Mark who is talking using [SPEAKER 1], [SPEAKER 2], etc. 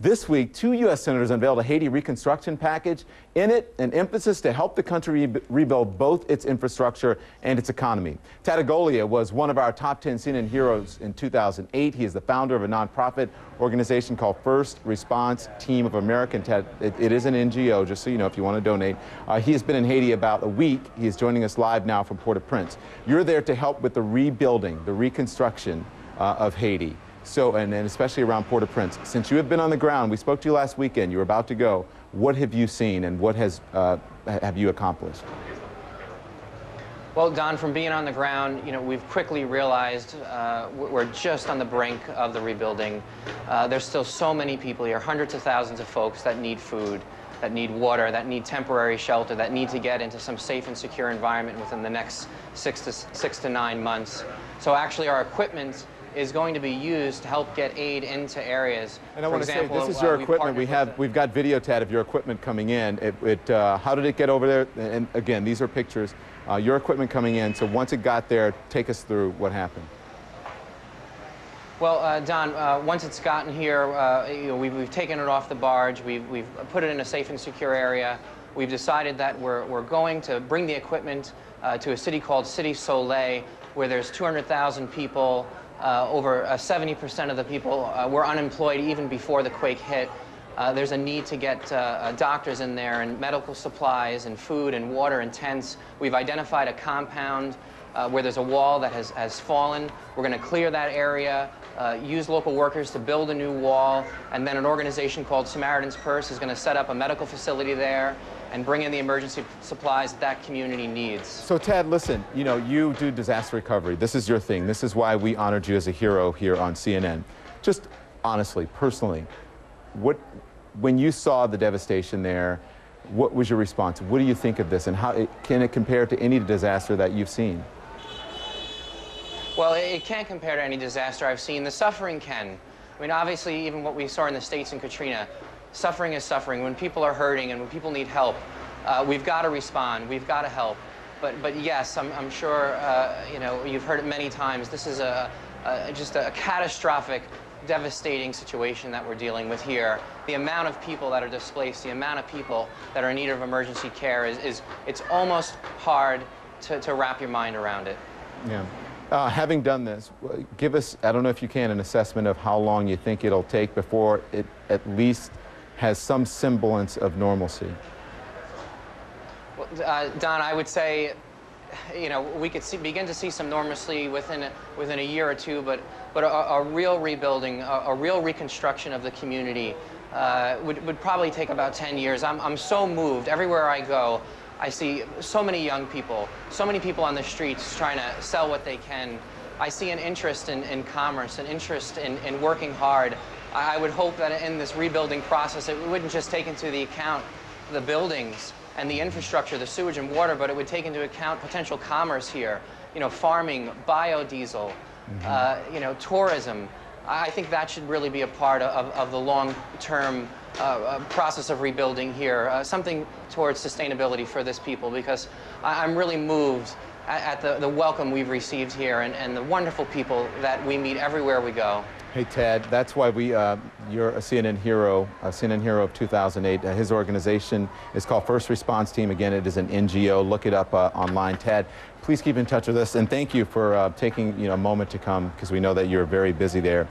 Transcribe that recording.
[SPEAKER 1] This week, 2 U.S. senators unveiled a Haiti reconstruction package. In it, an emphasis to help the country rebuild both its infrastructure and its economy. Tad Agoglia was one of our top 10 CNN heroes in 2008. He is the founder of a nonprofit organization called First Response Team of America. Tad, it is an NGO, just so you know, if you want to donate. He has been in Haiti about a week. He is joining us live now from Port-au-Prince. You're there to help with the rebuilding, the reconstruction of Haiti. So, and especially around Port-au-Prince. Since you have been on the ground, we spoke to you last weekend, you were about to go. What have you seen and what have you accomplished?
[SPEAKER 2] Well, Don, from being on the ground, we've quickly realized we're just on the brink of the rebuilding. There's still so many people here, hundreds of thousands of folks that need food, that need water, that need temporary shelter, that need to get into some safe and secure environment within the next 6 to 9 months. So actually our equipment is going to be used to help get aid into areas.
[SPEAKER 1] And I want to say, this is your equipment. We've got video, Tad, of your equipment coming in. How did it get over there? And again, these are pictures. Your equipment coming in. So once it got there, take us through what happened.
[SPEAKER 2] Well, Don, once it's gotten here, we've taken it off the barge. We've put it in a safe and secure area. We've decided that we're going to bring the equipment to a city called City Soleil, where there's 200,000 people. Over 70% of the people were unemployed even before the quake hit. There's a need to get doctors in there and medical supplies and food and water and tents. We've identified a compound where there's a wall that has fallen. We're going to clear that area, use local workers to build a new wall, and then an organization called Samaritan's Purse is going to set up a medical facility there and bring in the emergency supplies that community needs.
[SPEAKER 1] So Tad, listen, you do disaster recovery. This is your thing. This is why we honored you as a hero here on CNN. Just honestly, personally, when you saw the devastation there, what was your response? What do you think of this, and how can it compare to any disaster that you've seen?
[SPEAKER 2] Well, it can't compare to any disaster I've seen. The suffering can. I mean, obviously, even what we saw in the States in Katrina, suffering is suffering. When people are hurting and when people need help, we've got to respond. We've got to help. But yes, I'm sure you've heard it many times. This is just a catastrophic, devastating situation that we're dealing with here. The amount of people that are displaced, the amount of people that are in need of emergency care it's almost hard to wrap your mind around it.
[SPEAKER 1] Yeah. Having done this, give us, I don't know if you can, an assessment of how long you think it'll take before it at least has some semblance of normalcy.
[SPEAKER 2] Well, Don, I would say, we could begin to see some normalcy within a year or two, but a real rebuilding, a real reconstruction of the community would probably take about 10 years. I'm so moved. Everywhere I go, I see so many young people, so many people on the streets trying to sell what they can. I see an interest in commerce, an interest in working hard. I would hope that in this rebuilding process, it wouldn't just take into the account the buildings and the infrastructure, the sewage and water, but it would take into account potential commerce here, farming, biodiesel, tourism. I think that should really be a part of the long-term process of rebuilding here, something towards sustainability for this people, because I'm really moved at the welcome we've received here and the wonderful people that we meet everywhere we go.
[SPEAKER 1] Hey Tad, that's why you're a CNN hero of 2008. His organization is called First Response Team. Again, it is an NGO. Look it up online. Tad, please keep in touch with us, and thank you for taking a moment to come, because we know that you're very busy there.